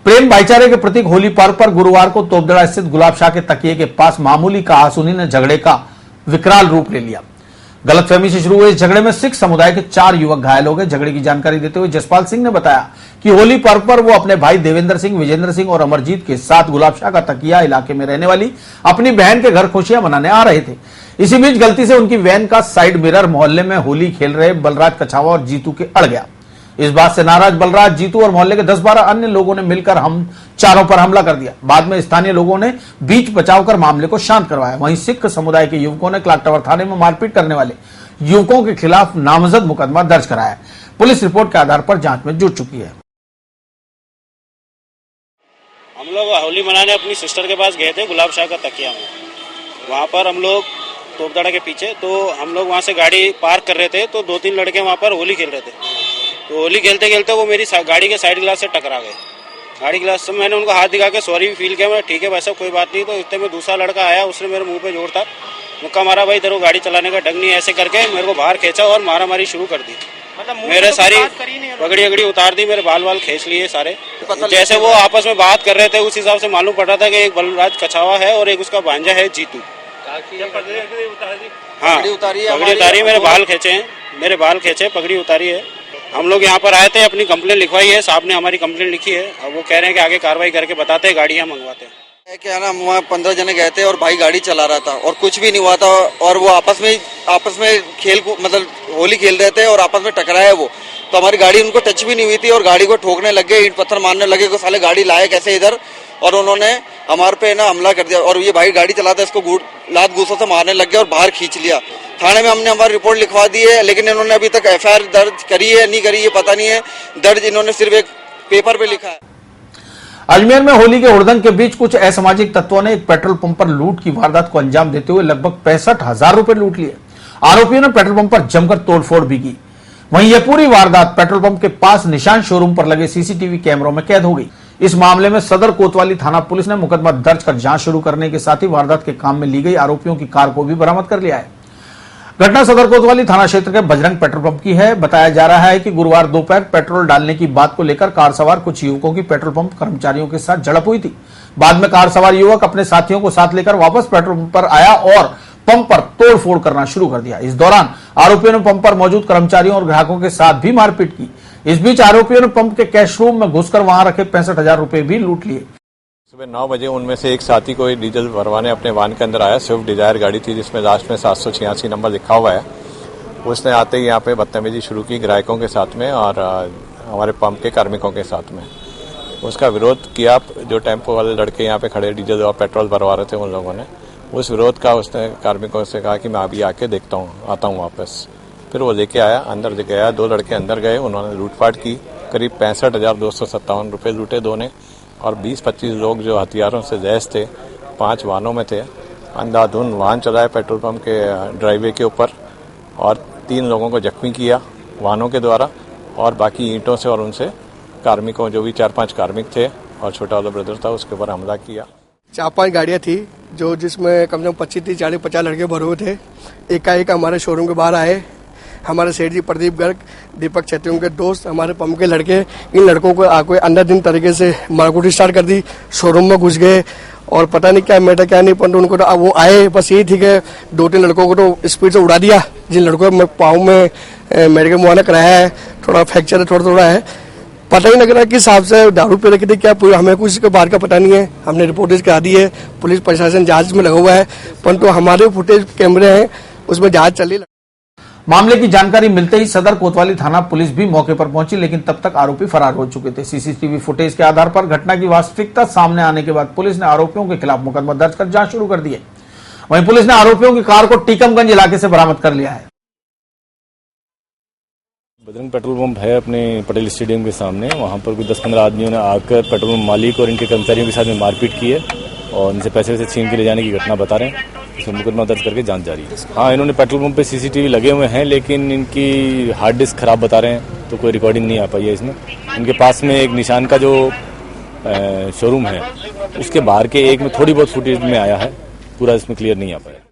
प्रेम भाईचारे के प्रतीक होली पर्व पर गुरुवार को तोपदड़ा स्थित गुलाब शाह के तकिए के पास मामूली कहासुनी ने झगड़े का विकराल रूप ले लिया। गलतफहमी से शुरू हुए इस झगड़े में सिख समुदाय के 4 युवक घायल हो गए। झगड़े की जानकारी देते हुए जसपाल सिंह ने बताया कि होली पर्व पर वो अपने भाई देवेंद्र सिंह, विजेंद्र सिंह और अमरजीत के साथ गुलाब शाह का तकिया इलाके में रहने वाली अपनी बहन के घर खुशियां मनाने आ रहे थे। इसी बीच गलती से उनकी वैन का साइड मिरर मोहल्ले में होली खेल रहे बलराज कछावा और जीतू के अड़ गया। इस बात से नाराज बलराज, जीतू और मोहल्ले के 10-12 अन्य लोगों ने मिलकर हम चारों पर हमला कर दिया। बाद में स्थानीय लोगों ने बीच बचाव कर मामले को शांत करवाया। वहीं सिख समुदाय के युवकों ने क्लॉक टावर थाने में मारपीट करने वाले युवकों के खिलाफ नामजद मुकदमा दर्ज कराया। पुलिस रिपोर्ट के आधार पर जांच में जुट चुकी है। हम लोग होली मनाने अपनी सिस्टर के पास गए थे गुलाब शाह का तकिया में। वहाँ पर हम लोग तोपदड़ा के पीछे, तो हम लोग वहाँ से गाड़ी पार्क कर रहे थे, तो 2-3 लड़के वहाँ पर होली खेल रहे थे। तो होली खेलते खेलते वो मेरी गाड़ी के साइड ग्लास से टकरा गए। गाड़ी ग्लास से मैंने उनको हाथ दिखा के सॉरी भी फील किया। मैं ठीक है वैसा कोई बात नहीं। तो इतने में दूसरा लड़का आया, उसने मेरे मुंह पे जोर था, मुक्का मारा, भाई तेरे को गाड़ी चलाने का ढंग नहीं, ऐसे करके मेरे को बाहर खींचा और मारामारी शुरू कर दी। मतलब मेरे सारी पगड़ी अगड़ी उतार दी, मेरे बाल खींच लिए सारे। जैसे वो आपस में बात कर रहे थे उस हिसाब से मालूम पड़ रहा था कि एक बलराज कछावा है और एक उसका भांजा है जीतू। हाँ, पगड़ी उतारी, मेरे बाल खींचे, पगड़ी उतारी है। हम लोग यहाँ पर आए थे, अपनी कंप्लेन लिखवाई है, साहब ने हमारी कंप्लेन लिखी है। अब वो कह रहे हैं कि आगे कार्रवाई करके बताते हैं, गाड़ियाँ मंगवाते हैं। क्या ना, वहाँ 15 जने गए थे और भाई गाड़ी चला रहा था और कुछ भी नहीं हुआ था। और वो आपस में खेल मतलब होली खेल रहे थे और आपस में टकराए वो। तो हमारी गाड़ी उनको टच भी नहीं हुई थी और गाड़ी को ठोकने लग गए, ईंट पत्थर मारने लगे कि साले गाड़ी लाए कैसे इधर। और उन्होंने हमारे पे ना हमला कर दिया। और ये भाई गाड़ी चलाता, इसको लात घूसों से मारने लग गया और बाहर खींच लिया। थाने में हमने हमारी रिपोर्ट लिखवा दी है, लेकिन इन्होंने अभी तक एफआईआर दर्ज करी है नहीं करी है पता नहीं है। दर्ज इन्होंने सिर्फ एक पेपर पे लिखा है। अजमेर में होली के हुड़दंग के बीच कुछ असामाजिक तत्वों ने एक पेट्रोल पंप पर लूट की वारदात को अंजाम देते हुए लगभग 65,000 रुपए लूट लिए। आरोपियों ने पेट्रोल पंप पर जमकर तोड़फोड़ भी की। वहीं यह पूरी वारदात पेट्रोल पंप के पास निशान शोरूम पर लगे सीसीटीवी कैमरों में कैद हो गई। इस मामले में सदर कोतवाली थाना पुलिस ने मुकदमा दर्ज कर जांच शुरू करने के साथ ही वारदात के काम में ली गई आरोपियों की कार को भी बरामद कर लिया है। घटना सदर कोतवाली थाना क्षेत्र के बजरंग पेट्रोल पंप की है। बताया जा रहा है कि गुरुवार दोपहर पेट्रोल डालने की बात को लेकर कार सवार कुछ युवकों की पेट्रोल पंप कर्मचारियों के साथ झड़प हुई थी। बाद में कार सवार युवक अपने साथियों को साथ लेकर वापस पेट्रोल पंप पर आया और पंप पर तोड़फोड़ करना शुरू कर दिया। इस दौरान आरोपियों ने पंप पर मौजूद कर्मचारियों और ग्राहकों के साथ भी मारपीट की। इस बीच आरोपियों ने पंप के कैश रूम में घुसकर वहां रखे 65,000 रुपए भी लूट लिए। सुबह 9 बजे उनमें से एक साथी कोई डीजल भरवाने अपने वाहन के अंदर आया। स्विफ्ट डिजायर गाड़ी थी जिसमें लास्ट में 786 नंबर लिखा हुआ है। उसने आते ही यहाँ पे बदतमीजी शुरू की ग्राहकों के साथ में और हमारे पंप के कार्मिकों के साथ में। उसका विरोध किया। जो टेम्पो वाले लड़के यहाँ पे खड़े डीजल और पेट्रोल भरवा रहे थे उन लोगों ने, उस विरोध का उसने कार्मिकों से कहा कि मैं अभी आके देखता हूँ, आता हूँ वापस। फिर वो लेके आया, अंदर गया, 2 लड़के अंदर गए, उन्होंने लूटपाट की। करीब 65,257 रुपये लूटे 2 ने। और 20-25 लोग जो हथियारों से लैस थे 5 वाहनों में थे, अंधाधुंध वाहन चलाए पेट्रोल पंप के ड्राइवे के ऊपर और 3 लोगों को जख्मी किया वाहनों के द्वारा। और बाकी ईंटों से और उनसे कार्मिकों, जो भी 4-5 कार्मिक थे और छोटा वाला ब्रदर था, उसके ऊपर हमला किया। 4-5 गाड़ियाँ थी जिसमें कम से कम 25-30-40-50 लड़के भरे हुए थे। एकाएक हमारे शोरूम के बाहर आए। हमारे सेठ जी प्रदीप गर्ग, दीपक छेत्री, उनके दोस्त, हमारे पंप के लड़के, इन लड़कों को आके अंधाधुंध तरीके से मारकूट स्टार्ट कर दी। शोरूम में घुस गए और पता नहीं क्या मैटर क्या नहीं, परंतु उनको तो वो आए बस यही थी कि 2-3 लड़कों को तो स्पीड से उड़ा दिया। जिन लड़कों को पाँव में मेडिकल मुआयना कराया है, थोड़ा फ्रैक्चर है, थोड़ा है, पता ही नहीं लग रहा कि हिसाब से दारू पी रखी थी क्या, हमें कुछ इसके बाहर का पता नहीं है। हमने रिपोर्ट करा दी है, पुलिस प्रशासन जांच में लगा हुआ है, परंतु हमारे फुटेज कैमरे हैं उसमें जांच चली। मामले की जानकारी मिलते ही सदर कोतवाली थाना पुलिस भी मौके पर पहुंची, लेकिन तब तक आरोपी फरार हो चुके थे। सीसीटीवी फुटेज के आधार पर घटना की वास्तविकता सामने आने के बाद पुलिस ने आरोपियों के खिलाफ मुकदमा दर्ज कर जांच शुरू कर दी है। वहीं पुलिस ने आरोपियों की कार को टीकमगंज इलाके से बरामद कर लिया है। बजरंग पेट्रोल पंप है अपने पटेल स्टेडियम के सामने। वहां पर कुछ 10-15 आदमियों ने आकर पेट्रोल पंप मालिक और इनके कर्मचारियों के साथ में मारपीट की है और इनसे पैसे छीन के ले जाने की घटना बता रहे हैं। इसमें मुकदमा दर्ज करके जांच जारी है। हाँ, इन्होंने पेट्रोल पंप पे सीसीटीवी लगे हुए हैं, लेकिन इनकी हार्ड डिस्क खराब बता रहे हैं, तो कोई रिकॉर्डिंग नहीं आ पाई है इसमें। इनके पास में एक निशान का जो शोरूम है उसके बाहर के एक में थोड़ी बहुत फुटेज में आया है, पूरा इसमें क्लियर नहीं आ पाया।